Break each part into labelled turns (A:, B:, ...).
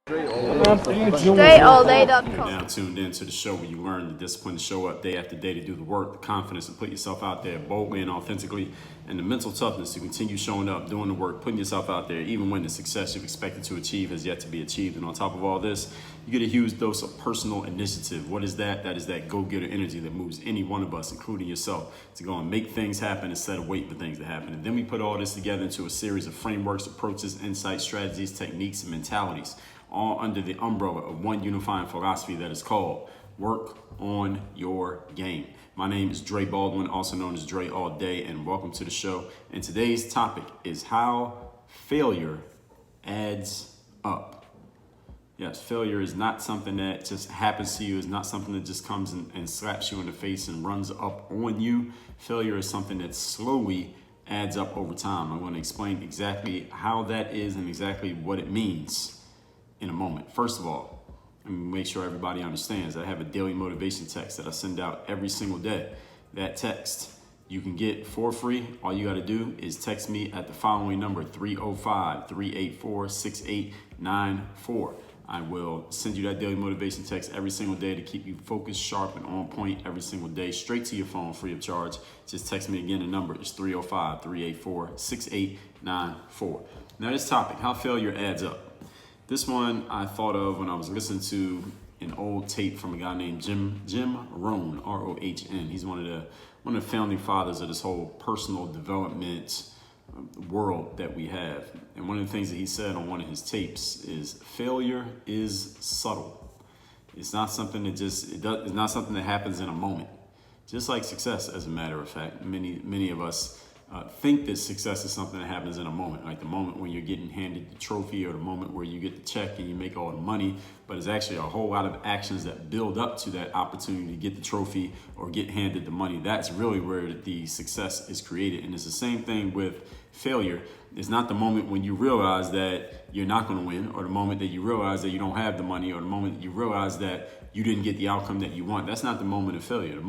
A: DreAllDay.com.
B: Now tuned in to the show where you learn the discipline to show up day after day to do the work, the confidence to put yourself out there boldly and authentically, and the mental toughness to continue showing up, doing the work, putting yourself out there, even when the success you've expected to achieve has yet to be achieved. And on top of all this, you get a huge dose of personal initiative. What is that? That is that go-getter energy that moves any one of us, including yourself, to go and make things happen instead of waiting for things to happen. And then we put all this together into a series of frameworks, approaches, insights, strategies, techniques, and mentalities, all under the umbrella of one unifying philosophy that is called work on your game. My name is Dre Baldwin, also known as Dre All Day, and welcome to the show. And today's topic is how failure adds up. Yes, failure is not something that just happens to you. It's not something that just comes and slaps you in the face and runs up on you. Failure is something that slowly adds up over time. I'm going to explain exactly how that is and exactly what it means in a moment. First of all, let me make sure everybody understands that I have a daily motivation text that I send out every single day. That text you can get for free. All you got to do is text me at the following number, 305-384-6894. I will send you that daily motivation text every single day to keep you focused, sharp, and on point every single day, straight to your phone, free of charge. Just text me again. The number is 305-384-6894. Now this topic, how failure adds up. This one I thought of when I was listening to an old tape from a guy named Jim Rohn, R-O-H-N. He's one of the founding fathers of this whole personal development world that we have. And one of the things that he said on one of his tapes is failure is subtle. It's not something that it's not something that happens in a moment. Just like success, as a matter of fact, many of us think that success is something that happens in a moment, like the moment when you're getting handed the trophy or the moment where you get the check and you make all the money. But it's actually a whole lot of actions that build up to that opportunity to get the trophy or get handed the money. That's really where the success is created. And it's the same thing with failure. It's not the moment when you realize that you're not going to win, or the moment that you realize that you don't have the money, or the moment that you realize that you didn't get the outcome that you want. That's not the moment of failure. The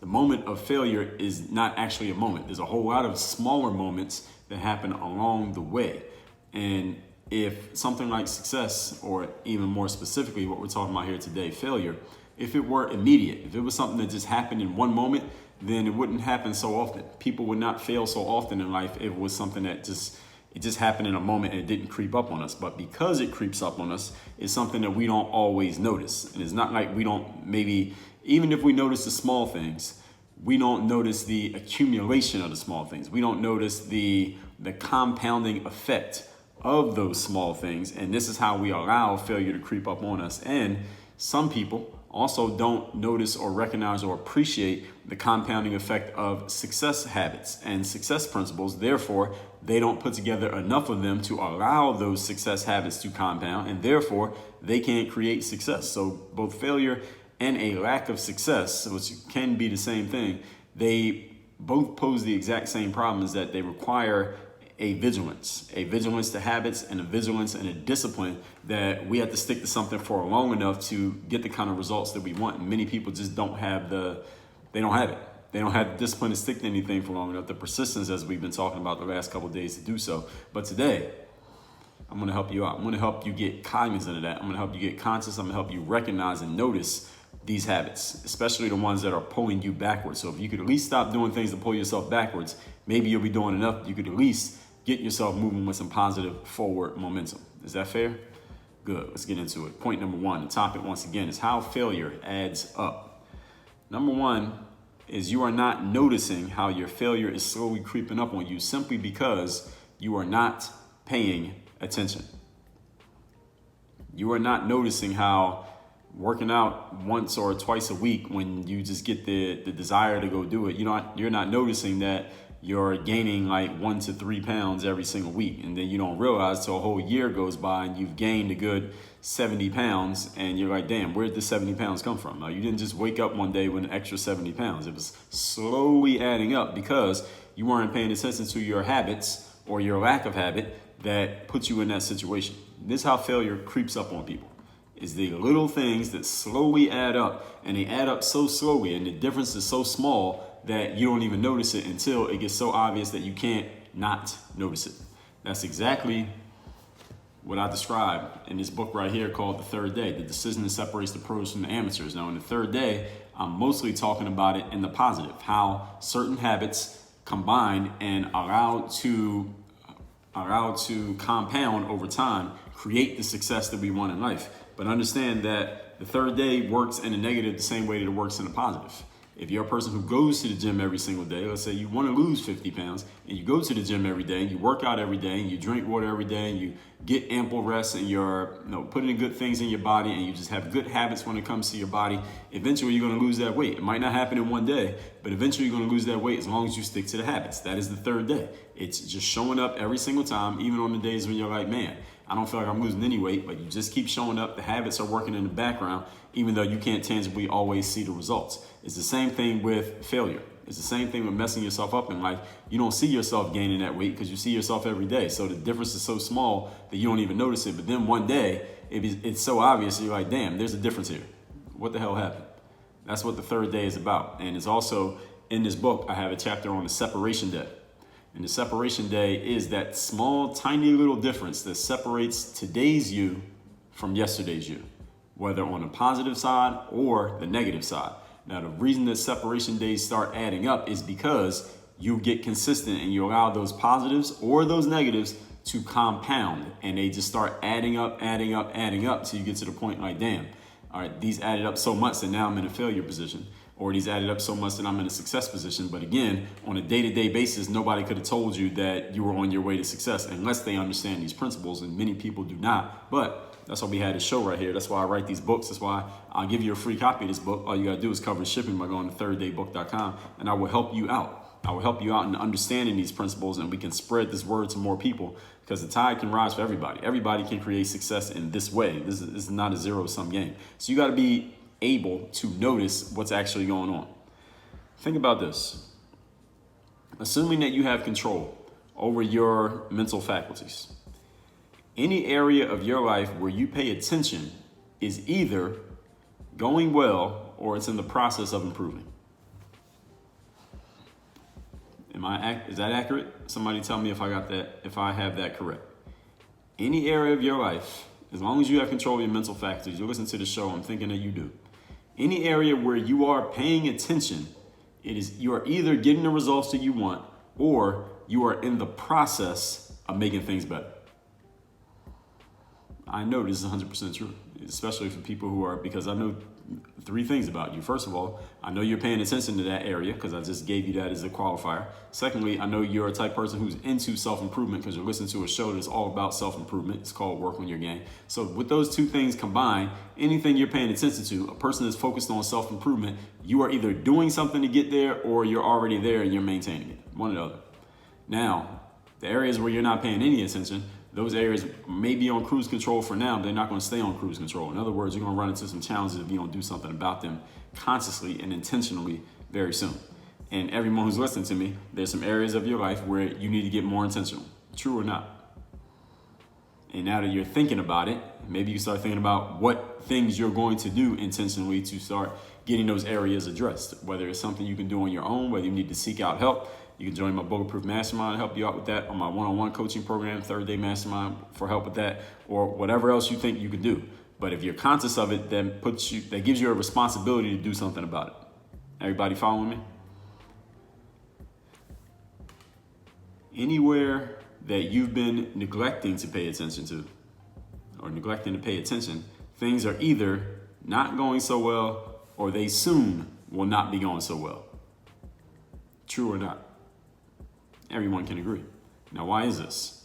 B: moment of failure is not actually a moment. There's a whole lot of smaller moments that happen along the way. And if something like success, or even more specifically what we're talking about here today, failure, if it were immediate, if it was something that just happened in one moment, then it wouldn't happen so often. People would not fail so often in life if it was something that just happened in a moment and it didn't creep up on us. But because it creeps up on us, it's something that we don't always notice. And it's not like we don't, maybe even if we notice the small things, we don't notice the accumulation of the small things. We don't notice the compounding effect of those small things. And this is how we allow failure to creep up on us. And some people also don't notice or recognize or appreciate the compounding effect of success habits and success principles. Therefore, they don't put together enough of them to allow those success habits to compound, and therefore they can't create success. So both failure and a lack of success, which can be the same thing, they both pose the exact same problem, is that they require a vigilance to habits, and a vigilance and a discipline that we have to stick to something for long enough to get the kind of results that we want. And many people just don't have it. They don't have the discipline to stick to anything for long enough, the persistence, as we've been talking about the last couple of days, to do so. But today, I'm going to help you out. I'm going to help you get cognizant of that. I'm going to help you get conscious. I'm going to help you recognize and notice these habits, especially the ones that are pulling you backwards. So if you could at least stop doing things to pull yourself backwards, maybe you'll be doing enough. You could at least get yourself moving with some positive forward momentum. Is that fair? Good. Let's get into it. Point number one, the topic once again is how failure adds up. Number one is you are not noticing how your failure is slowly creeping up on you simply because you are not paying attention. You are not noticing how working out once or twice a week, when you just get the desire to go do it, you're not noticing that you're gaining like 1 to 3 pounds every single week. And then you don't realize till a whole year goes by and you've gained a good 70 pounds. And you're like, damn, where did the 70 pounds come from? Now, you didn't just wake up one day with an extra 70 pounds. It was slowly adding up because you weren't paying attention to your habits or your lack of habit that puts you in that situation. This is how failure creeps up on people. Is the little things that slowly add up, and they add up so slowly, and the difference is so small that you don't even notice it until it gets so obvious that you can't not notice it. That's exactly what I describe in this book right here called The Third Day, the decision that separates the pros from the amateurs. Now, in the third day, I'm mostly talking about it in the positive, how certain habits combined and allowed to compound over time create the success that we want in life. But understand that the third day works in a negative the same way that it works in a positive. If you're a person who goes to the gym every single day, let's say you want to lose 50 pounds and you go to the gym every day and you work out every day and you drink water every day and you get ample rest and you're putting in good things in your body and you just have good habits when it comes to your body, eventually you're going to lose that weight. It might not happen in one day, but eventually you're going to lose that weight as long as you stick to the habits. That is the third day. It's just showing up every single time, even on the days when you're like, man, I don't feel like I'm losing any weight, but you just keep showing up. The habits are working in the background, even though you can't tangibly always see the results. It's the same thing with failure. It's the same thing with messing yourself up in life. You don't see yourself gaining that weight because you see yourself every day. So the difference is so small that you don't even notice it. But then one day, it's so obvious, you're like, damn, there's a difference here. What the hell happened? That's what the third day is about. And it's also, in this book, I have a chapter on the separation day. And the separation day is that small, tiny little difference that separates today's you from yesterday's you, whether on the positive side or the negative side. Now, the reason that separation days start adding up is because you get consistent and you allow those positives or those negatives to compound, and they just start adding up till you get to the point like, damn, all right, these added up so much that now I'm in a failure position. Or these added up so much that I'm in a success position. But again, on a day-to-day basis, nobody could have told you that you were on your way to success unless they understand these principles, and many people do not. But that's why we had a show right here. That's why I write these books. That's why I'll give you a free copy of this book. All you got to do is cover the shipping by going to thirddaybook.com, and I will help you out. I will help you out in understanding these principles, and we can spread this word to more people, because the tide can rise for everybody. Everybody can create success in this way. This is not a zero-sum game. So you got to be able to notice what's actually going on. Think about this. Assuming that you have control over your mental faculties, any area of your life where you pay attention is either going well or it's in the process of improving. Is that accurate? Somebody tell me if I have that correct. Any area of your life, as long as you have control of your mental faculties, you listen to the show, I'm thinking that you do. Any area where you are paying attention, you are either getting the results that you want or you are in the process of making things better. I know this is 100% true, especially for people because I know three things about you. First of all, I know you're paying attention to that area because I just gave you that as a qualifier. Secondly, I know you're a type person who's into self-improvement because you're listening to a show that's all about self-improvement. It's called Work on Your Game. So with those two things combined, anything you're paying attention to, a person that's focused on self-improvement, you are either doing something to get there or you're already there and you're maintaining it, one or the other. Now, the areas where you're not paying any attention, those areas may be on cruise control for now, but they're not going to stay on cruise control. In other words, you're going to run into some challenges if you don't do something about them consciously and intentionally very soon. And everyone who's listening to me, there's some areas of your life where you need to get more intentional, true or not. And now that you're thinking about it, maybe you start thinking about what things you're going to do intentionally to start getting those areas addressed, whether it's something you can do on your own, whether you need to seek out help. You can join my Bulletproof Mastermind, help you out with that, on my one-on-one coaching program, Third Day Mastermind, for help with that, or whatever else you think you can do. But if you're conscious of it, that gives you a responsibility to do something about it. Everybody following me? Anywhere that you've been neglecting to pay attention to, or neglecting to pay attention, things are either not going so well, or they soon will not be going so well. True or not? Everyone can agree. Now, why is this?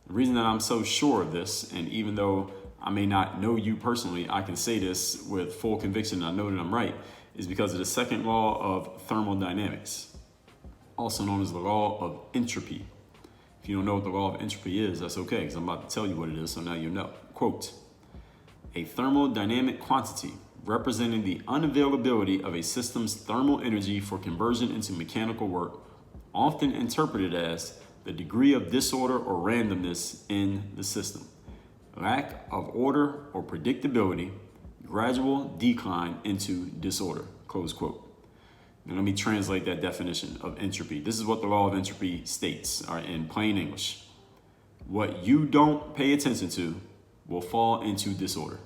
B: The reason that I'm so sure of this, and even though I may not know you personally, I can say this with full conviction, I know that I'm right, is because of the second law of thermodynamics, also known as the law of entropy. If you don't know what the law of entropy is, that's okay, because I'm about to tell you what it is, so now you know. Quote, a thermodynamic quantity representing the unavailability of a system's thermal energy for conversion into mechanical work, often interpreted as the degree of disorder or randomness in the system, lack of order or predictability, gradual decline into disorder, close quote. Now let me translate that definition of entropy. This is what the law of entropy states, in plain English. What you don't pay attention to will fall into disorder.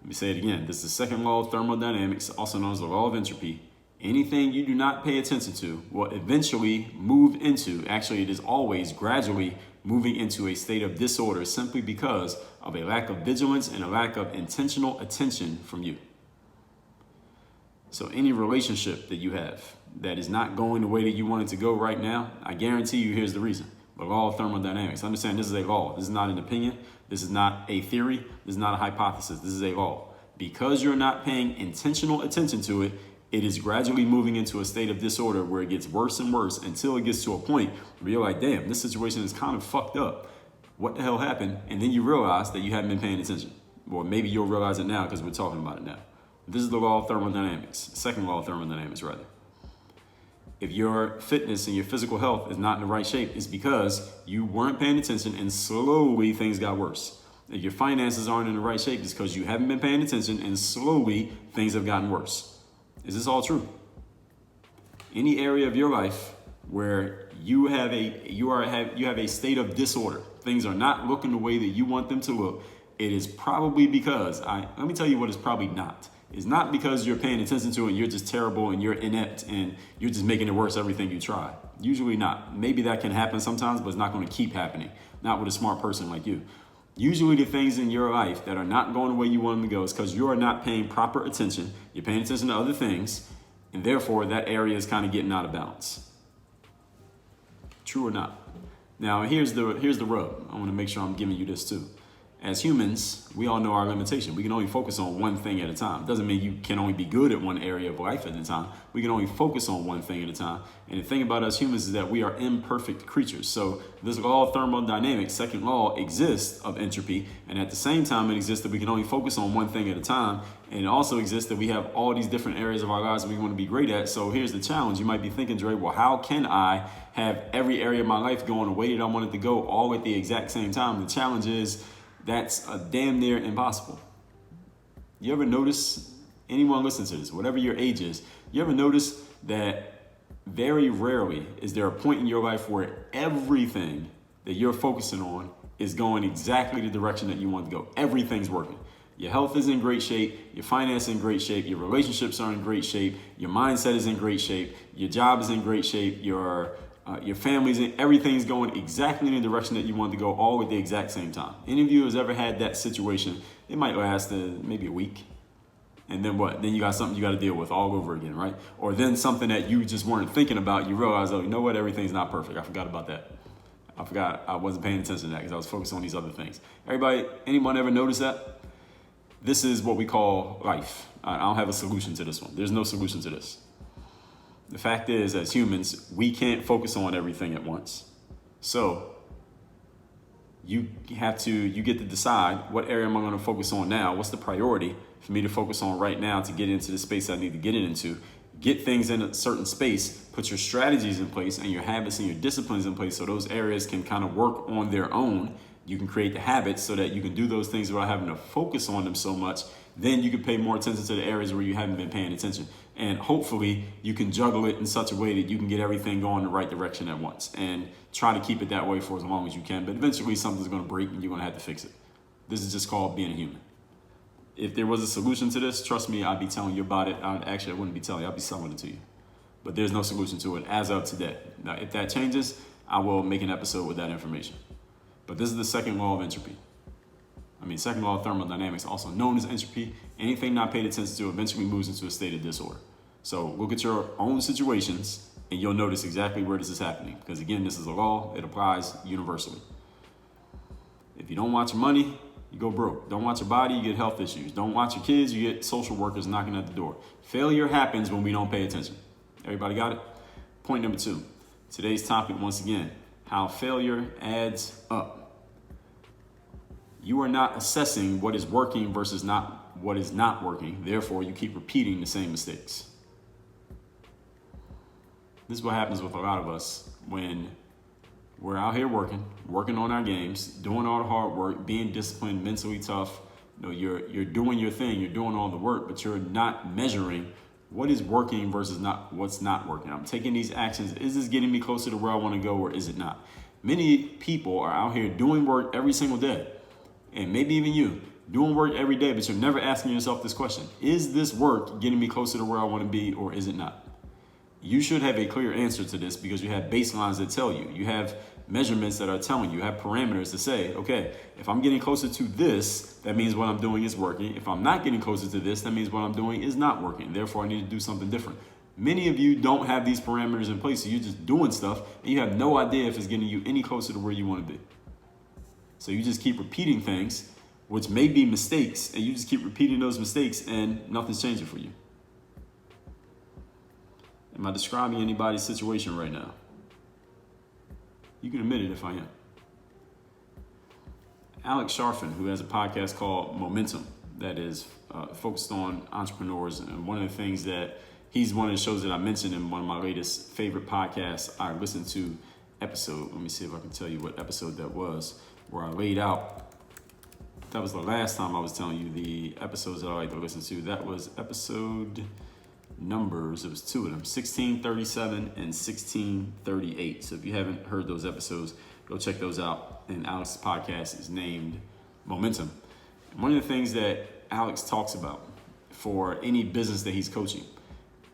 B: Let me say it again. This is the second law of thermodynamics, also known as the law of entropy. Anything you do not pay attention to will eventually move into, actually it is always gradually moving into a state of disorder simply because of a lack of vigilance and a lack of intentional attention from you. So any relationship that you have that is not going the way that you want it to go right now, I guarantee you here's the reason. The law of thermodynamics. Understand this is a law. This is not an opinion. This is not a theory. This is not a hypothesis. This is a law. Because you're not paying intentional attention to it, it is gradually moving into a state of disorder where it gets worse and worse until it gets to a point where you're like, damn, this situation is kind of fucked up. What the hell happened? And then you realize that you haven't been paying attention. Or maybe you'll realize it now because we're talking about it now. This is the law of thermodynamics. Second law of thermodynamics, rather. If your fitness and your physical health is not in the right shape, it's because you weren't paying attention and slowly things got worse. If your finances aren't in the right shape, it's because you haven't been paying attention and slowly things have gotten worse. Is this all true? Any area of your life where you have a state of disorder, things are not looking the way that you want them to look, it is probably because, let me tell you what it's probably not. It's not because you're paying attention to it and you're just terrible and you're inept and you're just making it worse everything you try. Usually not. Maybe that can happen sometimes, but it's not going to keep happening. Not with a smart person like you. Usually the things in your life that are not going the way you want them to go is because you are not paying proper attention. You're paying attention to other things, and therefore that area is kind of getting out of balance. True or not? Now here's the rub. I want to make sure I'm giving you this too. As humans, we all know our limitation. We can only focus on one thing at a time. Doesn't mean you can only be good at one area of life at a time. We can only focus on one thing at a time. And the thing about us humans is that we are imperfect creatures. So this law of thermodynamics, second law, exists of entropy. And at the same time, it exists that we can only focus on one thing at a time. And it also exists that we have all these different areas of our lives that we want to be great at. So here's the challenge. You might be thinking, Dre, well, how can I have every area of my life going the way that I want it to go all at the exact same time? The challenge is, that's damn near impossible. You ever notice, anyone listen to this, whatever your age is, you ever notice that very rarely is there a point in your life where everything that you're focusing on is going exactly the direction that you want to go? Everything's working. Your health is in great shape, your finance is in great shape, your relationships are in great shape, your mindset is in great shape, your job is in great shape, your family's in, everything's going exactly in the direction that you want to go all at the exact same time. Any of you has ever had that situation? It might last maybe a week. And then what? Then you got something you got to deal with all over again, right? Or then something that you just weren't thinking about, you realize, oh, you know what? Everything's not perfect. I forgot about that. I wasn't paying attention to that because I was focused on these other things. Anyone ever notice that? This is what we call life. I don't have a solution to this one. There's no solution to this. The fact is, as humans, we can't focus on everything at once. So you get to decide, what area am I going to focus on now? What's the priority for me to focus on right now to get into the space I need to get it into? Get things in a certain space, put your strategies in place and your habits and your disciplines in place so those areas can kind of work on their own. You can create the habits so that you can do those things without having to focus on them so much. Then you can pay more attention to the areas where you haven't been paying attention. And hopefully you can juggle it in such a way that you can get everything going the right direction at once and try to keep it that way for as long as you can. But eventually something's going to break and you're going to have to fix it. This is just called being a human. If there was a solution to this, trust me, I'd be telling you about it. I wouldn't be telling you, I'd be selling it to you. But there's no solution to it as of today. Now, if that changes, I will make an episode with that information. But this is the second law of entropy. Second law of thermodynamics, also known as entropy. Anything not paid attention to eventually moves into a state of disorder. So look at your own situations and you'll notice exactly where this is happening. Because again, this is a law, it applies universally. If you don't watch your money, you go broke. Don't watch your body, you get health issues. Don't watch your kids, you get social workers knocking at the door. Failure happens when we don't pay attention. Everybody got it? Point number 2. Today's topic, once again, how failure adds up. You are not assessing what is working versus what is not working. Therefore, you keep repeating the same mistakes. This is what happens with a lot of us when we're out here working on our games, doing all the hard work, being disciplined, mentally tough. You're doing your thing, you're doing all the work, but you're not measuring what is working versus what's not working. I'm taking these actions. Is this getting me closer to where I want to go or is it not? Many people are out here doing work every single day, and maybe even you, doing work every day, but you're never asking yourself this question: is this work getting me closer to where I want to be, or is it not? You should have a clear answer to this because you have baselines that tell you. You have measurements that are telling you. You have parameters to say, okay, if I'm getting closer to this, that means what I'm doing is working. If I'm not getting closer to this, that means what I'm doing is not working. Therefore, I need to do something different. Many of you don't have these parameters in place, so you're just doing stuff, and you have no idea if it's getting you any closer to where you want to be. So you just keep repeating things, which may be mistakes, and you just keep repeating those mistakes, and nothing's changing for you. Am I describing anybody's situation right now? You can admit it if I am. Alex Sharfin, who has a podcast called Momentum that is focused on entrepreneurs, and one of the things that he's one of the shows that I mentioned in one of my latest favorite podcasts I listened to episode. Let me see if I can tell you what episode that was, where I laid out. That was the last time I was telling you the episodes that I like to listen to. That was episode numbers. It was two of them, 1637 and 1638. So if you haven't heard those episodes, go check those out. And Alex's podcast is named Momentum. And one of the things that Alex talks about for any business that he's coaching,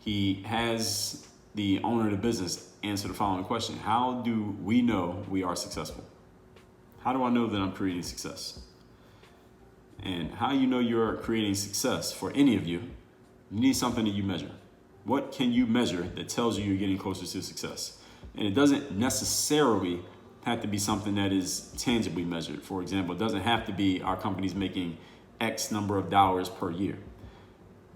B: he has the owner of the business answer the following question: how do we know we are successful? How do I know that I'm creating success? And how you know you're creating success for any of you, you need something that you measure. What can you measure that tells you you're getting closer to success? And it doesn't necessarily have to be something that is tangibly measured. For example, it doesn't have to be our company's making X number of dollars per year.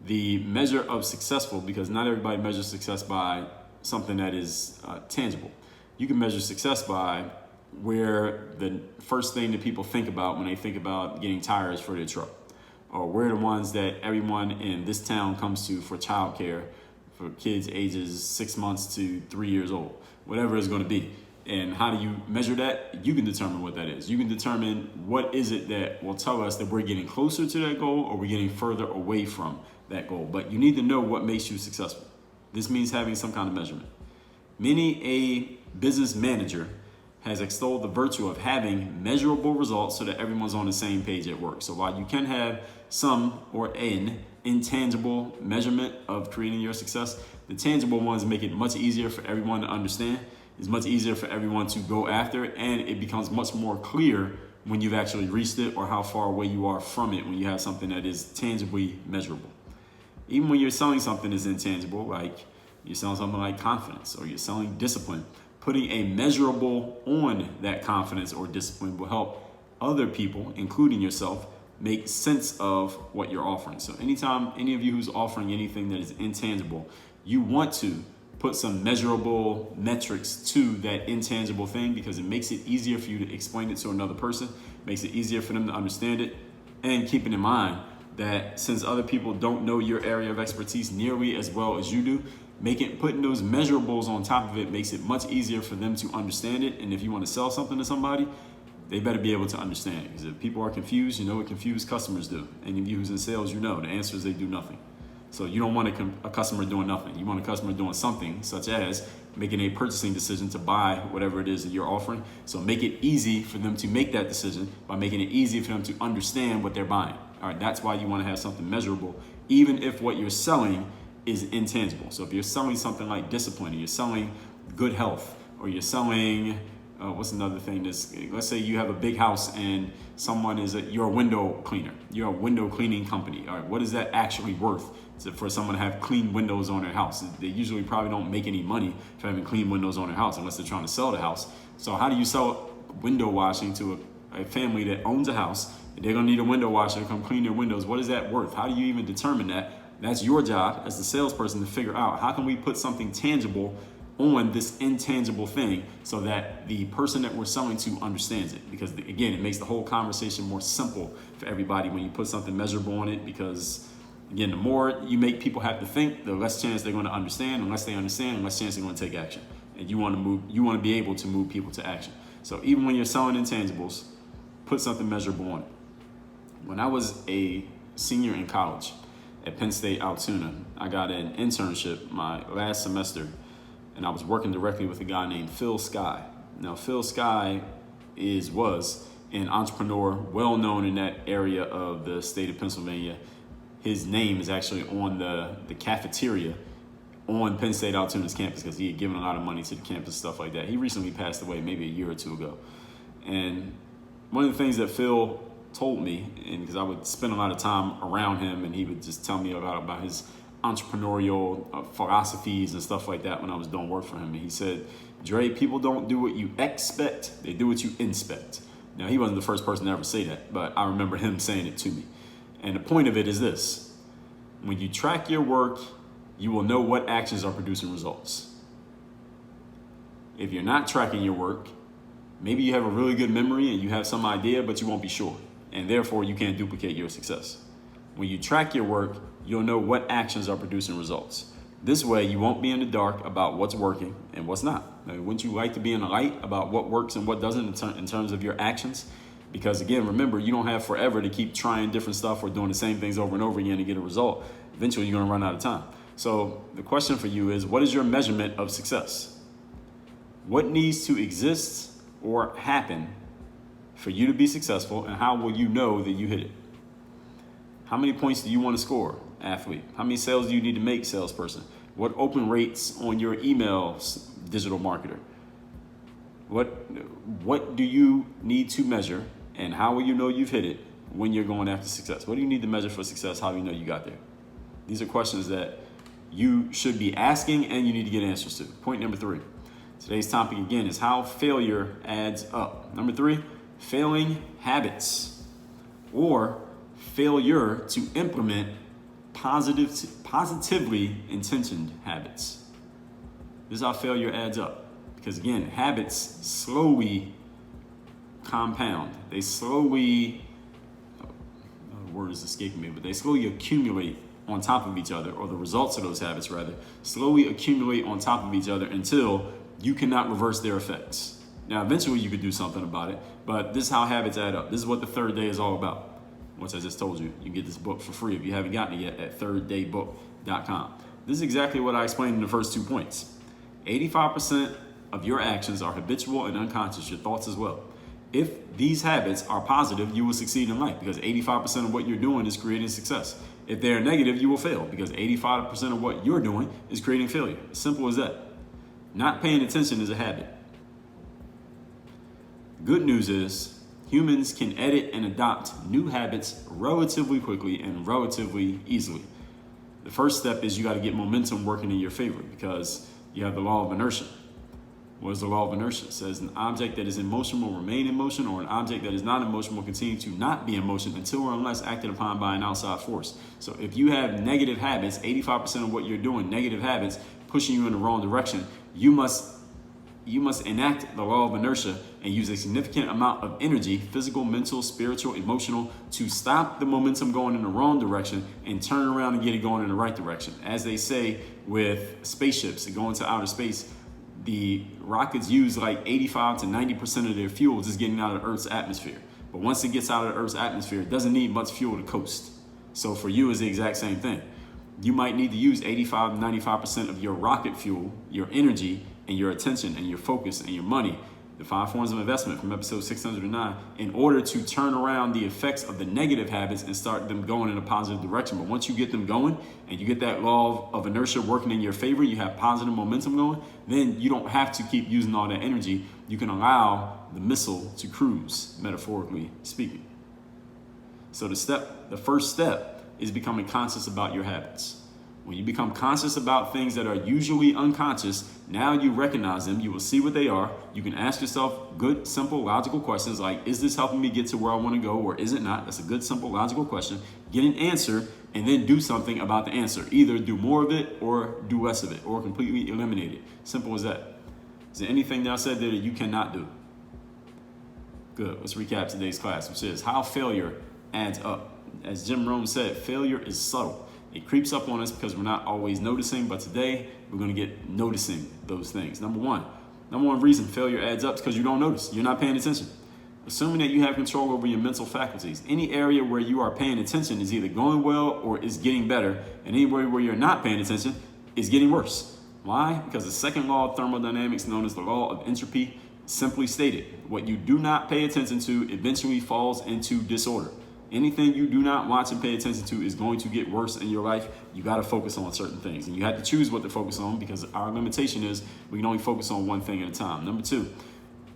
B: The measure of successful, because not everybody measures success by something that is tangible. You can measure success by where the first thing that people think about when they think about getting tires for their truck, or where the ones that everyone in this town comes to for childcare for kids ages 6 months to 3 years old, whatever it's going to be. And how do you measure that? You can determine what that is. You can determine what is it that will tell us that we're getting closer to that goal or we're getting further away from that goal. But you need to know what makes you successful. This means having some kind of measurement. Many a business manager has extolled the virtue of having measurable results so that everyone's on the same page at work. So while you can have some or an intangible measurement of creating your success, the tangible ones make it much easier for everyone to understand. It's much easier for everyone to go after, and it becomes much more clear when you've actually reached it or how far away you are from it when you have something that is tangibly measurable. Even when you're selling something that's intangible, like you're selling something like confidence or you're selling discipline, putting a measurable on that confidence or discipline will help other people, including yourself, make sense of what you're offering. So anytime any of you who's offering anything that is intangible, you want to put some measurable metrics to that intangible thing, because it makes it easier for you to explain it to another person, makes it easier for them to understand it, and keeping in mind that since other people don't know your area of expertise nearly as well as you do, putting those measurables on top of it makes it much easier for them to understand it. And if you want to sell something to somebody, they better be able to understand it. Because if people are confused, you know what confused customers do. Any of you who's in sales, you know the answer is they do nothing. So you don't want a customer doing nothing. You want a customer doing something, such as making a purchasing decision to buy whatever it is that you're offering. So make it easy for them to make that decision by making it easy for them to understand what they're buying. All right, that's why you want to have something measurable, even if what you're selling is intangible. So if you're selling something like discipline, or you're selling good health, or you're selling, what's another thing? Let's say you have a big house and someone you're a window cleaner. You're a window cleaning company. All right, what is that actually worth for someone to have clean windows on their house? They usually probably don't make any money for having clean windows on their house unless they're trying to sell the house. So how do you sell window washing to a family that owns a house? They're gonna need a window washer to come clean their windows. What is that worth? How do you even determine that? That's your job as the salesperson to figure out, how can we put something tangible on this intangible thing so that the person that we're selling to understands it? Because again, it makes the whole conversation more simple for everybody when you put something measurable on it, because again, the more you make people have to think, the less chance they're going to understand. Unless they understand, the less chance they're going to take action. And you want to be able to move people to action. So even when you're selling intangibles, put something measurable on it. When I was a senior in college at Penn State Altoona, I got an internship my last semester, and I was working directly with a guy named Skye. Now, Phil Skye was an entrepreneur well known in that area of the state of Pennsylvania. His name is actually on the cafeteria on Penn State Alternatives campus because he had given a lot of money to the campus, stuff like that. He recently passed away maybe a year or two ago. And one of the things that Phil told me, and because I would spend a lot of time around him and he would just tell me about his entrepreneurial philosophies and stuff like that when I was doing work for him. And he said, Dre, people don't do what you expect, they do what you inspect. Now, he wasn't the first person to ever say that, but I remember him saying it to me. And the point of it is this: when you track your work, you will know what actions are producing results. If you're not tracking your work, maybe you have a really good memory and you have some idea, but you won't be sure. And therefore, you can't duplicate your success. When you track your work, you'll know what actions are producing results. This way, you won't be in the dark about what's working and what's not. Now, wouldn't you like to be in the light about what works and what doesn't in terms of your actions? Because again, remember, you don't have forever to keep trying different stuff or doing the same things over and over again to get a result. Eventually, you're going to run out of time. So the question for you is, what is your measurement of success? What needs to exist or happen for you to be successful, and how will you know that you hit it? How many points do you want to score, athlete? How many sales do you need to make, salesperson? What open rates on your emails, digital marketer? What do you need to measure, and how will you know you've hit it when you're going after success? What do you need to measure for success? How do you know you got there? These are questions that you should be asking and you need to get answers to. Point number 3. Today's topic again is how failure adds up. Number 3, failing habits, or failure to implement positively intentioned habits. This is how failure adds up. Because again, habits slowly compound. They slowly, the word is escaping me, but they slowly accumulate on top of each other, or the results of those habits rather, slowly accumulate on top of each other until you cannot reverse their effects. Now, eventually you could do something about it, but this is how habits add up. This is what the third day is all about. Once I just told you, you can get this book for free if you haven't gotten it yet at thirddaybook.com. This is exactly what I explained in the first 2 points. 85% of your actions are habitual and unconscious, your thoughts as well. If these habits are positive, you will succeed in life because 85% of what you're doing is creating success. If they're negative, you will fail because 85% of what you're doing is creating failure. As simple as that. Not paying attention is a habit. Good news is humans can edit and adopt new habits relatively quickly and relatively easily. The first step is you got to get momentum working in your favor because you have the law of inertia. What is the law of inertia? It says an object that is in motion will remain in motion, or an object that is not in motion will continue to not be in motion until or unless acted upon by an outside force. So if you have negative habits, 85% of what you're doing, negative habits, pushing you in the wrong direction, you must enact the law of inertia and use a significant amount of energy, physical, mental, spiritual, emotional, to stop the momentum going in the wrong direction and turn around and get it going in the right direction. As they say with spaceships that go into outer space, the rockets use like 85 to 90% of their fuel just getting out of Earth's atmosphere. But once it gets out of Earth's atmosphere, it doesn't need much fuel to coast. So for you, it's the exact same thing. You might need to use 85 to 95% of your rocket fuel, your energy, and your attention, and your focus, and your money, the 5 forms of investment from episode 609, in order to turn around the effects of the negative habits and start them going in a positive direction. But once you get them going and you get that law of inertia working in your favor, you have positive momentum going, then you don't have to keep using all that energy. You can allow the missile to cruise, metaphorically speaking. So the first step is becoming conscious about your habits. When you become conscious about things that are usually unconscious, now you recognize them, you will see what they are. You can ask yourself good, simple, logical questions like, is this helping me get to where I want to go, or is it not? That's a good, simple, logical question. Get an answer and then do something about the answer. Either do more of it or do less of it or completely eliminate it. Simple as that. Is there anything that I said there that you cannot do? Good. Let's recap today's class, which is how failure adds up. As Jim Rohn said, failure is subtle. It creeps up on us because we're not always noticing, but today we're going to get noticing those things. Number one reason failure adds up is because you don't notice. You're not paying attention. Assuming that you have control over your mental faculties, any area where you are paying attention is either going well or is getting better, and anywhere where you're not paying attention is getting worse. Why? Because the second law of thermodynamics, known as the law of entropy, Simply stated, what you do not pay attention to eventually falls into disorder. Anything you do not watch and pay attention to is going to get worse in your life. You got to focus on certain things, and you have to choose what to focus on, because our limitation is we can only focus on one thing at a time. Number two,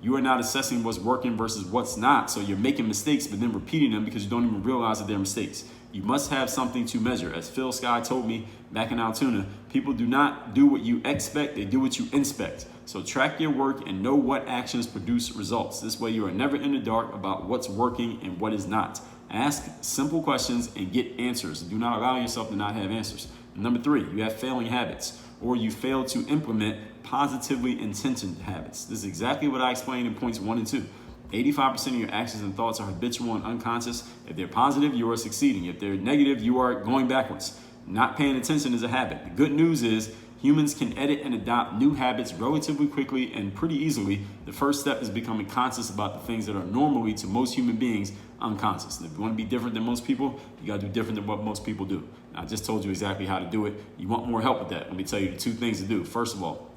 B: you are not assessing what's working versus what's not. So you're making mistakes, but then repeating them because you don't even realize that they're mistakes. You must have something to measure. As Phil Skye told me back in Altoona, people do not do what you expect, they do what you inspect. So track your work and know what actions produce results. This way you are never in the dark about what's working and what is not. Ask simple questions and get answers. Do not allow yourself to not have answers. Number three, you have failing habits, or you fail to implement positively intentioned habits. This is exactly what I explained in points 1 and 2. 85% of your actions and thoughts are habitual and unconscious. If they're positive, you are succeeding. If they're negative, you are going backwards. Not paying attention is a habit. The good news is humans can edit and adopt new habits relatively quickly and pretty easily. The first step is becoming conscious about the things that are normally to most human beings unconscious. And if you want to be different than most people, you got to do different than what most people do. Now, I just told you exactly how to do it. You want more help with that? Let me tell you the 2 things to do. First of all,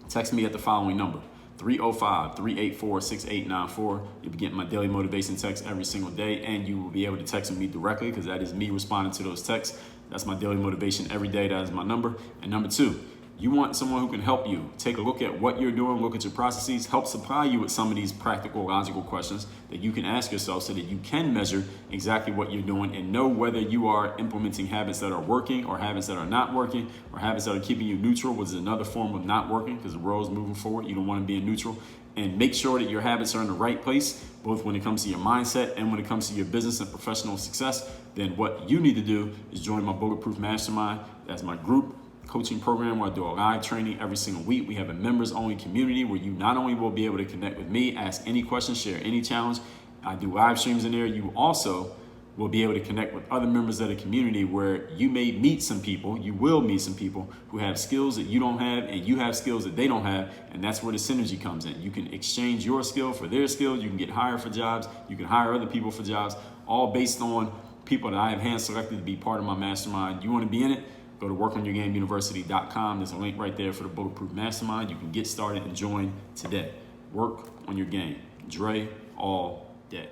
B: text me at the following number: 305-384-6894. You'll be getting my daily motivation text every single day, and you will be able to text me directly, because that is me responding to those texts. That's my daily motivation every day. That is my number. And number 2, you want someone who can help you take a look at what you're doing, look at your processes, help supply you with some of these practical, logical questions that you can ask yourself so that you can measure exactly what you're doing and know whether you are implementing habits that are working or habits that are not working, or habits that are keeping you neutral, which is another form of not working, because the world is moving forward. You don't want to be in neutral. And make sure that your habits are in the right place, both when it comes to your mindset and when it comes to your business and professional success. Then what you need to do is join my Bulletproof Mastermind. That's my group coaching program where I do a live training every single week. We have a members only community where you not only will be able to connect with me, ask any questions, share any challenge. I do live streams in there. You also will be able to connect with other members of the community where you may meet some people, you will meet some people who have skills that you don't have, and you have skills that they don't have, and that's where the synergy comes in. You can exchange your skill for their skill, you can get hired for jobs, you can hire other people for jobs, all based on people that I have hand selected to be part of my mastermind. You want to be in it? Go to workonyourgameuniversity.com. There's a link right there for the Bulletproof Mastermind. You can get started and join today. Work on your game. Dre all day.